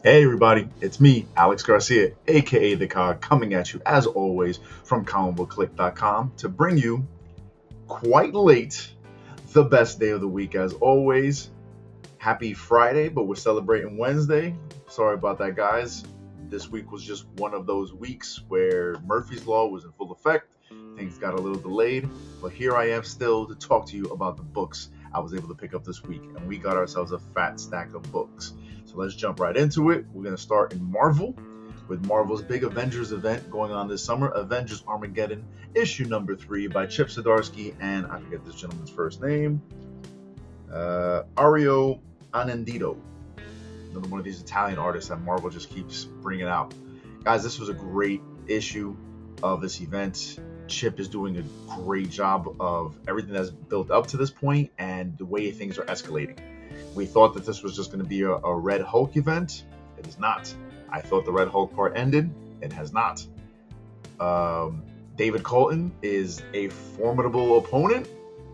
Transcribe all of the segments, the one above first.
Hey everybody, it's me, Alex Garcia, aka the COG, coming at you as always from comicbookclique.com to bring you quite late the best day of the week as always. Happy Friday, but we're celebrating Wednesday. Sorry about that, guys. This week was just one of those weeks where Murphy's Law was in full effect. Things got a little delayed, but here I am still to talk to you about the books I was able to pick up this week, and we got ourselves a fat stack of books. So let's jump right into it. We're going to start in Marvel with Marvel's big Avengers event going on this summer, Avengers Armageddon, issue number 3 by Chip Zdarsky and I forget this gentleman's first name, Ario Anandito, another one of these Italian artists that Marvel just keeps bringing out. Guys, this was a great issue of this event. Chip is doing a great job of everything that's built up to this point and the way things are escalating. We thought that this was just going to be a Red Hulk event. It is not. I thought the Red Hulk part ended. It has not. David Colton is a formidable opponent.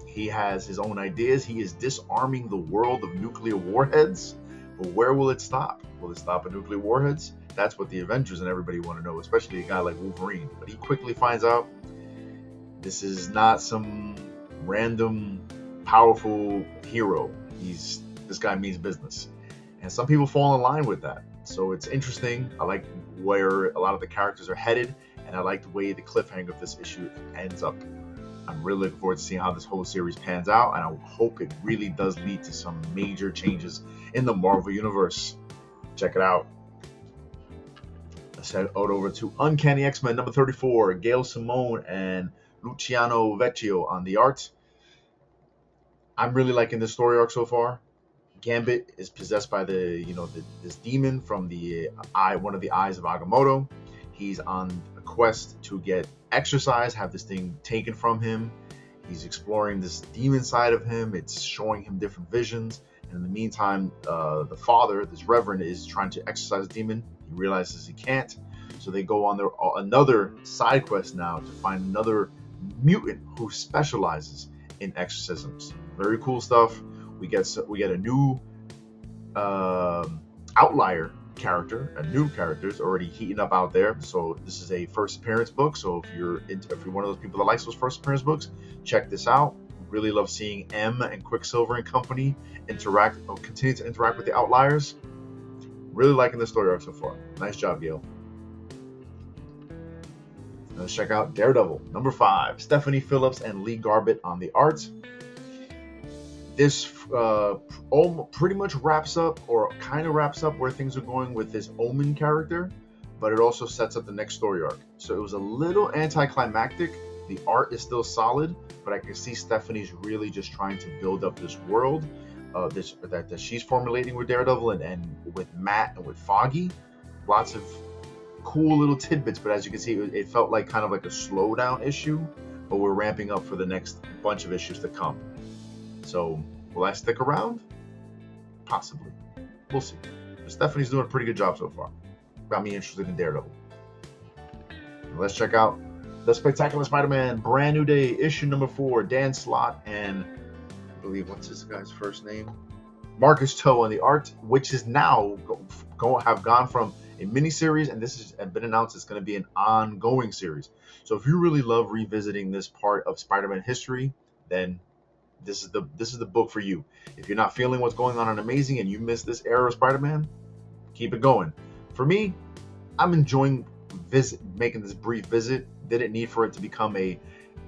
He has his own ideas. He is disarming the world of nuclear warheads. But where will it stop? Will it stop at nuclear warheads? That's what the Avengers and everybody want to know, especially a guy like Wolverine. But he quickly finds out this is not some random powerful hero. This guy means business. And some people fall in line with that. So it's interesting. I like where a lot of the characters are headed, and I like the way the cliffhanger of this issue ends up. I'm really looking forward to seeing how this whole series pans out, and I hope it really does lead to some major changes in the Marvel Universe. Check it out. Let's head over to Uncanny X-Men number 34, Gail Simone and Luciano Vecchio on the art. I'm really liking this story arc so far. Gambit is possessed by this demon from one of the eyes of Agamotto. He's on a quest to get exercise, have this thing taken from him. He's exploring this demon side of him. It's showing him different visions. And in the meantime, the father, this reverend, is trying to exorcise the demon. He realizes he can't. So they go on another side quest now to find another mutant who specializes in exorcisms. Very cool stuff. We get a new outlier character, a new character is already heating up out there. So this is a first appearance book. So if you're one of those people that likes those first appearance books, check this out. Really love seeing M and Quicksilver and company continue to interact with the outliers. Really liking the story arc so far. Nice job, Gail. Let's check out Daredevil number 5. Stephanie Phillips and Lee Garbett on the art. This pretty much wraps up, or kind of wraps up, where things are going with this Omen character, but it also sets up the next story arc. So it was a little anticlimactic. The art is still solid, but I can see Stephanie's really just trying to build up this world that she's formulating with Daredevil and with Matt and with Foggy. Lots of cool little tidbits, but as you can see, it felt like kind of like a slowdown issue, but we're ramping up for the next bunch of issues to come. So will I stick around? Possibly. We'll see. But Stephanie's doing a pretty good job so far. Got me interested in Daredevil. Let's check out The Spectacular Spider-Man, Brand New Day, issue number 4. Dan Slott and I believe, what's this guy's first name? Marcus Toe on the art, which is now have gone from a miniseries, and this has been announced it's going to be an ongoing series. So if you really love revisiting this part of Spider-Man history, then this is the book for you. If you're not feeling what's going on in Amazing and you miss this era of Spider-Man, keep it going. For me, I'm enjoying making this brief visit. Didn't need for it to become a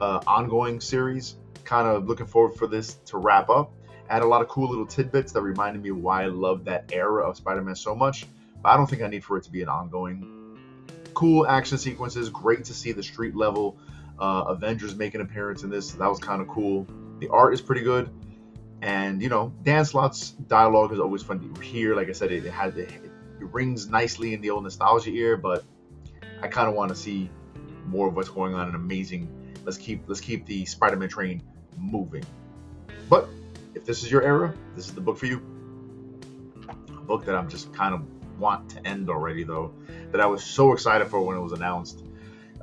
ongoing series. Kind of looking forward for this to wrap up. Add a lot of cool little tidbits that reminded me of why I love that era of Spider-Man so much. But I don't think I need for it to be an ongoing. Cool action sequences. Great to see the street level Avengers make an appearance in this. That was kind of cool. The art is pretty good, and Dan Slott's dialogue is always fun to hear. Like I said, it rings nicely in the old nostalgia ear, but I kind of want to see more of what's going on in Amazing. Let's keep the Spider-Man train moving. But if this is your era, this is the book for you. A book that I'm just kind of want to end already, though, that I was so excited for when it was announced.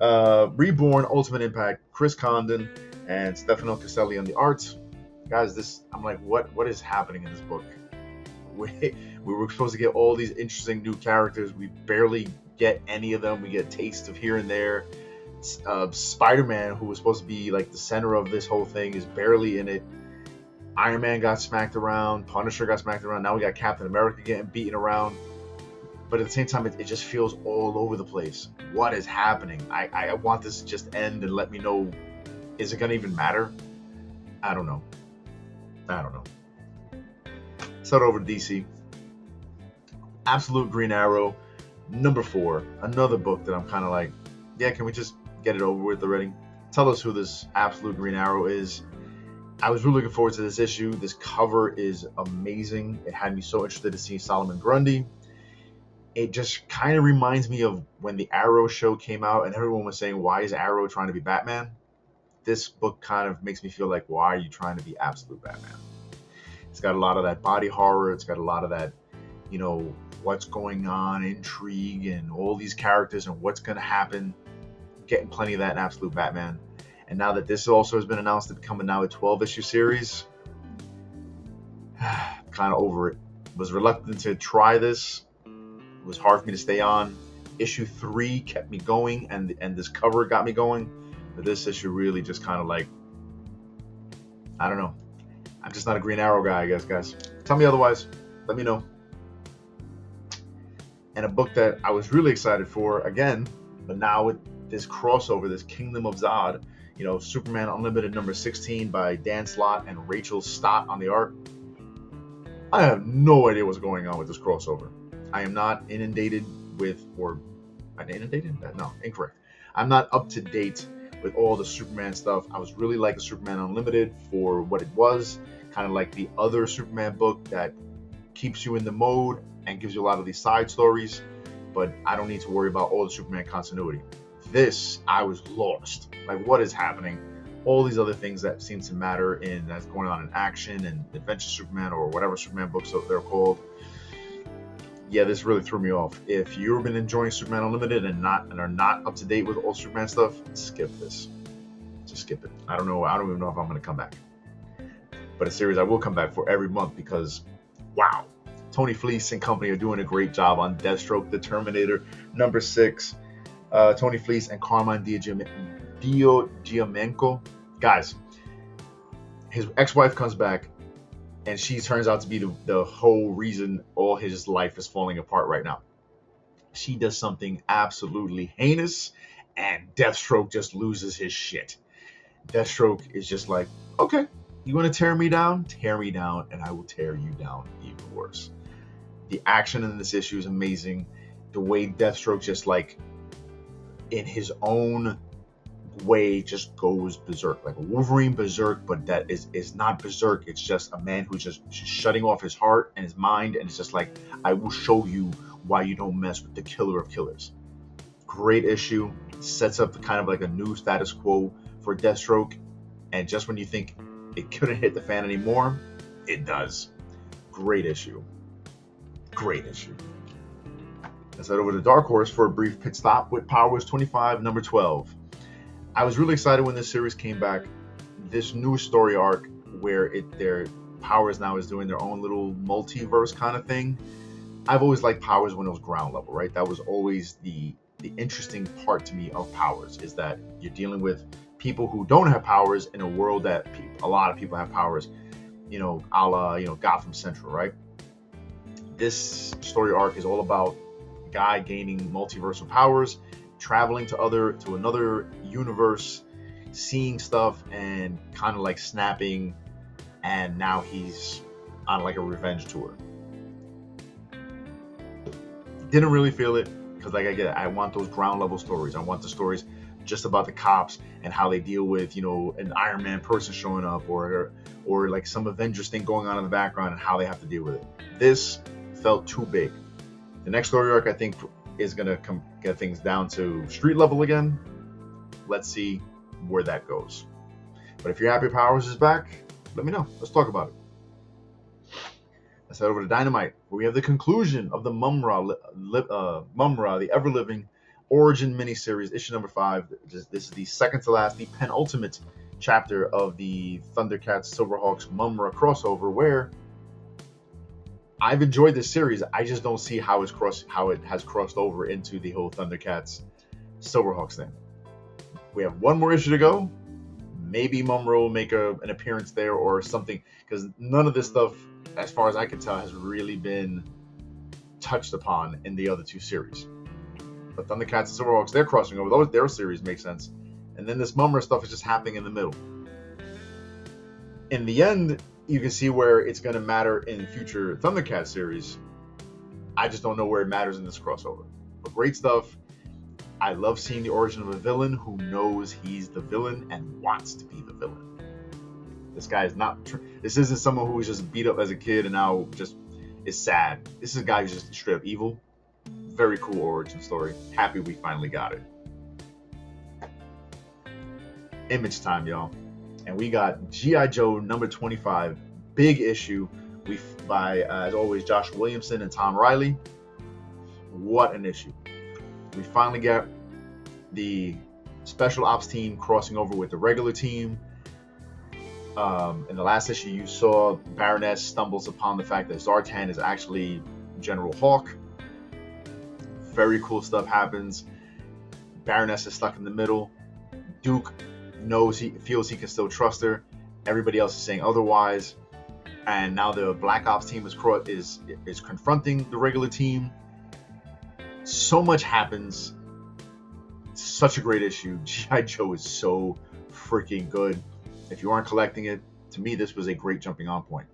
Reborn, Ultimate Impact, Chris Condon and Stefano Caselli on the art. Guys, I'm like, what is happening in this book? we were supposed to get all these interesting new characters. We barely get any of them. We get taste of here and there. Spider-Man, who was supposed to be like the center of this whole thing, is barely in it. Iron Man got smacked around. Punisher got smacked around. Now we got Captain America getting beaten around. But at the same time, it just feels all over the place. What is happening? I want this to just end and let me know, is it going to even matter? I don't know. Start over to DC. Absolute Green Arrow, number 4. Another book that I'm kind of like, yeah, can we just get it over with already? Tell us who this Absolute Green Arrow is. I was really looking forward to this issue. This cover is amazing. It had me so interested to see Solomon Grundy. It just kind of reminds me of when the Arrow show came out and everyone was saying, why is Arrow trying to be Batman? This book kind of makes me feel like, why are you trying to be absolute Batman? It's got a lot of that body horror. It's got a lot of that, what's going on, intrigue, and all these characters and what's going to happen. Getting plenty of that in Absolute Batman. And now that this also has been announced to become now a 12-issue series, kind of over it. Was reluctant to try this. It was hard for me to stay on. Issue 3 kept me going, and this cover got me going. But this issue really just kind of like, I don't know. I'm just not a Green Arrow guy, I guess, guys. Tell me otherwise. Let me know. And a book that I was really excited for, again, but now with this crossover, this Kingdom of Zod, Superman Unlimited number 16 by Dan Slott and Rachel Stott on the art. I have no idea what's going on with this crossover. I am not inundated with, No, incorrect. I'm not up to date with all the Superman stuff. I was really liking Superman Unlimited for what it was, kind of like the other Superman book that keeps you in the mode and gives you a lot of these side stories, but I don't need to worry about all the Superman continuity. This, I was lost. Like, what is happening? All these other things that seem to matter that's going on in Action and Adventure Superman or whatever Superman books they're called. Yeah, this really threw me off. If you've been enjoying Superman Unlimited and are not up to date with all Superman stuff, skip this. Just skip it. I don't even know if I'm going to come back. But a series I will come back for every month because, wow, Tony Fleece and company are doing a great job on Deathstroke, the Terminator, number 6. Tony Fleece and Carmine Diamenco. Guys, his ex-wife comes back, and she turns out to be the whole reason all his life is falling apart right now. She does something absolutely heinous, and Deathstroke just loses his shit. Deathstroke is just like, okay, you want to tear me down? Tear me down, and I will tear you down even worse. The action in this issue is amazing. The way Deathstroke just like, in his own way, just goes berserk, like a Wolverine berserk, but that is not berserk. It's just a man who's just shutting off his heart and his mind, and it's just like, I will show you why you don't mess with the killer of killers. Great issue. Sets up kind of like a new status quo for Deathstroke, and just when you think it couldn't hit the fan anymore, it does. Great issue. Let's head over to Dark Horse for a brief pit stop with Powers 25, number 12. I was really excited when this series came back. This new story arc where their Powers now is doing their own little multiverse kind of thing. I've always liked Powers when it was ground level, right? That was always the interesting part to me of Powers, is that you're dealing with people who don't have powers in a world that a lot of people have powers, a la, Gotham Central, right? This story arc is all about a guy gaining multiversal powers, traveling to another universe, seeing stuff, and kind of like snapping, and now he's on like a revenge tour. Didn't really feel it, because I want those ground level stories. I want the stories just about the cops and how they deal with, an Iron Man person showing up or like some Avengers thing going on in the background and how they have to deal with it. This felt too big. The next story arc, I think, is going to get things down to street level again. Let's see where that goes. But if you're happy Powers is back, let me know. Let's talk about it. Let's head over to Dynamite, where we have the conclusion of the MummRa, the ever-living Origin miniseries, issue number 5. This is the second to last, the penultimate chapter of the Thundercats Silverhawks MummRa crossover, where I've enjoyed this series. I just don't see how it has crossed over into the whole Thundercats Silverhawks thing. We have one more issue to go. Maybe MummRa will make an appearance there or something, because none of this stuff, as far as I can tell, has really been touched upon in the other two series. But Thundercats and Silverhawks, they're crossing over. Their series makes sense. And then this MummRa stuff is just happening in the middle. In the end, you can see where it's going to matter in future Thundercats series. I just don't know where it matters in this crossover. But great stuff. I love seeing the origin of a villain who knows he's the villain and wants to be the villain. This guy is not... This isn't someone who was just beat up as a kid and now just is sad. This is a guy who's just straight up evil. Very cool origin story. Happy we finally got it. Image time, y'all. And we got G.I. Joe number 25. Big issue by, as always, Josh Williamson and Tom Riley. What an issue. We finally get the special ops team crossing over with the regular team. In the last issue, you saw Baroness stumbles upon the fact that Zartan is actually General Hawk. Very cool stuff happens. Baroness is stuck in the middle. Duke feels he can still trust her. Everybody else is saying otherwise. And now the Black Ops team is confronting the regular team. So much happens. Such a great issue. G.I. Joe is so freaking good. If you aren't collecting it, to me, this was a great jumping on point.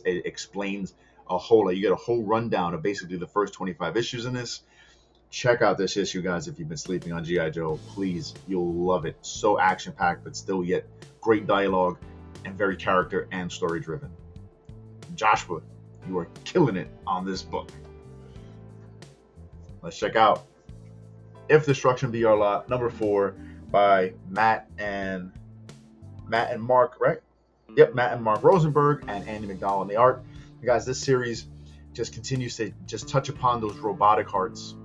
It explains a whole lot. You get a whole rundown of basically the first 25 issues in this. Check out this issue, guys, if you've been sleeping on G.I. Joe. Please, you'll love it. So action-packed, but still yet great dialogue and very character and story-driven. Joshua, you are killing it on this book. Let's check out If Destruction Be Our Lot, number 4, by Matt and Mark, right? Yep, Matt and Mark Rosenberg and Andy McDowell on the art. Guys, this series just continues to just touch upon those robotic hearts.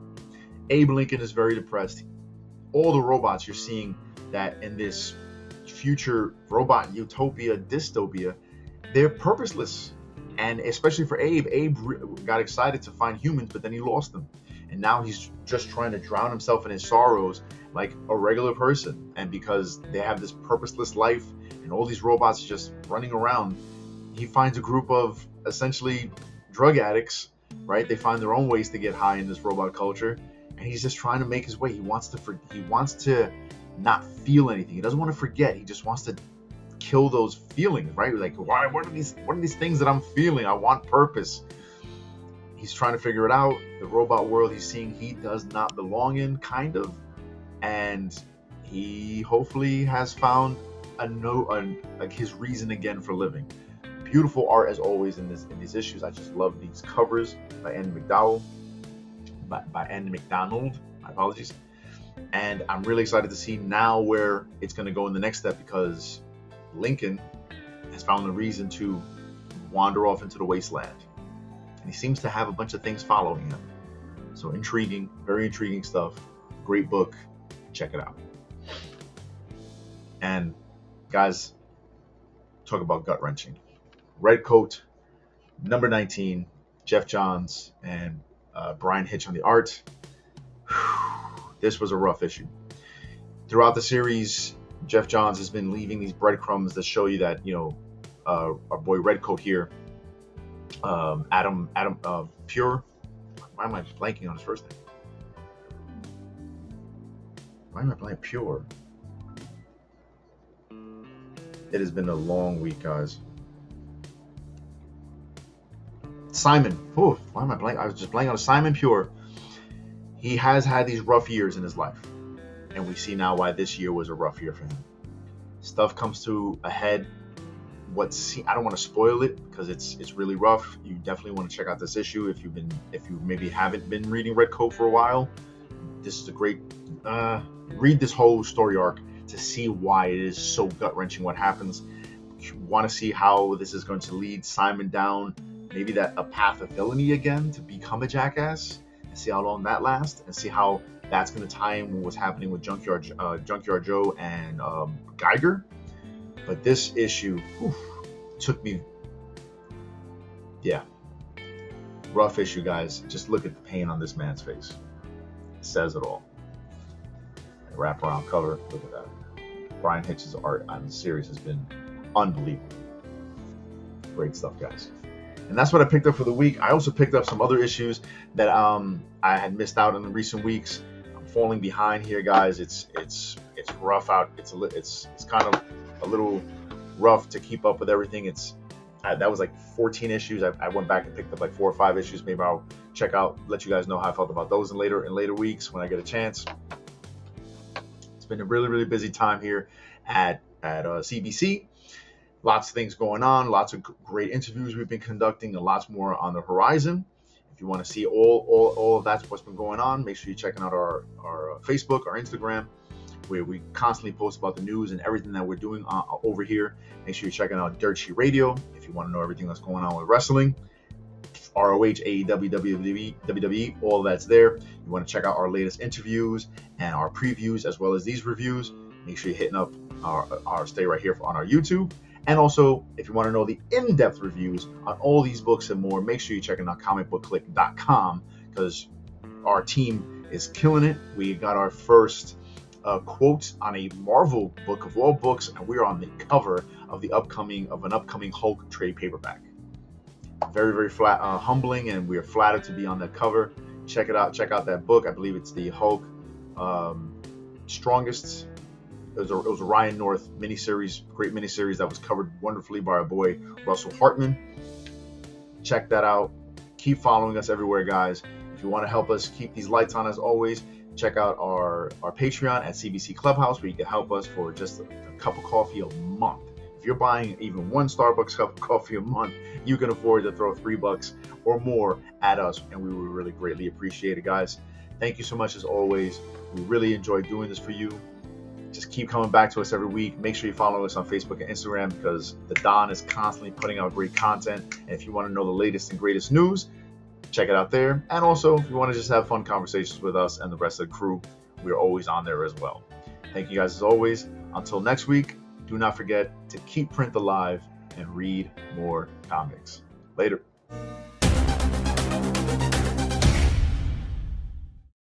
Abe Lincoln is very depressed. All the robots you're seeing that in this future robot utopia, dystopia, they're purposeless. And especially for Abe got excited to find humans, but then he lost them. And now he's just trying to drown himself in his sorrows like a regular person. And because they have this purposeless life and all these robots just running around, he finds a group of essentially drug addicts, right? They find their own ways to get high in this robot culture. And he's just trying to make his way. He wants to not feel anything. He doesn't want to forget. He just wants to kill those feelings, right? Like, why? What are these things that I'm feeling? I want purpose. He's trying to figure it out. The robot world he's seeing, he does not belong in, kind of. And he hopefully has found his reason again for living. Beautiful art as always in these issues. I just love these covers by Andy McDowell. By Andy McDonald, my apologies. And I'm really excited to see now where it's going to go in the next step, because Lincoln has found a reason to wander off into the wasteland. And he seems to have a bunch of things following him. So intriguing, very intriguing stuff. Great book. Check it out. And guys, talk about gut-wrenching. Red Coat, number 19, Jeff Johns and Brian Hitch on the art. This was a rough issue. Throughout the series, Jeff Johns has been leaving these breadcrumbs that show you that, our boy Redcoat here, Adam Pure. Why am I blanking on his first name? Why am I blanking? Pure. It has been a long week, guys. Simon. Why am I blanking? I was just blanking on Simon Pure. He has had these rough years in his life. And we see now why this year was a rough year for him. Stuff comes to a head. I don't want to spoil it because it's really rough. You definitely want to check out this issue if you maybe haven't been reading Red Coat for a while. This is a great read this whole story arc to see why it is so gut-wrenching what happens. You want to see how this is going to lead Simon down maybe a path of villainy again to become a jackass, and see how long that lasts, and see how that's going to tie in with what's happening with Junkyard Joe and Geiger. But this issue took me, Rough issue, guys. Just look at the pain on this man's face. It says it all. Wraparound cover. Look at that. Brian Hitch's art on the series has been unbelievable. Great stuff, guys. And that's what I picked up for the week. I also picked up some other issues that I had missed out in the recent weeks. I'm falling behind here, guys. It's rough out. It's kind of a little rough to keep up with everything. That was like 14 issues. I went back and picked up like 4 or 5 issues. Maybe I'll check out, let you guys know how I felt about those in later weeks when I get a chance. It's been a really, really busy time here at CBC. Lots of things going on, lots of great interviews we've been conducting, and lots more on the horizon. If you want to see all of that's what's been going on, make sure you're checking out our Facebook, our Instagram, where we constantly post about the news and everything that we're doing over here. Make sure you're checking out Dirt Sheet Radio if you want to know everything that's going on with wrestling. ROH, AEW, WWE, all that's there. You want to check out our latest interviews and our previews as well as these reviews. Make sure you're hitting up our stay right here on our YouTube. And also, if you want to know the in-depth reviews on all these books and more, make sure you're checking out comicbookclique.com because our team is killing it. We got our first quote on a Marvel book of all books, and we're on the cover of an upcoming Hulk trade paperback. Very, very humbling, and we're flattered to be on that cover. Check it out. Check out that book. I believe it's the Hulk Strongest. It was a Ryan North miniseries, great miniseries that was covered wonderfully by our boy Russell Hartman. Check that out. Keep following us everywhere, guys. If you want to help us keep these lights on, as always, check out our Patreon at CBC Clubhouse, where you can help us for just a cup of coffee a month. If you're buying even one Starbucks cup of coffee a month, you can afford to throw $3 or more at us, and we would really greatly appreciate it, guys. Thank you so much, as always. We really enjoy doing this for you. Just keep coming back to us every week. Make sure you follow us on Facebook and Instagram because the Don is constantly putting out great content. And if you want to know the latest and greatest news, check it out there. And also, if you want to just have fun conversations with us and the rest of the crew, we're always on there as well. Thank you guys as always. Until next week, do not forget to keep print alive and read more comics. Later.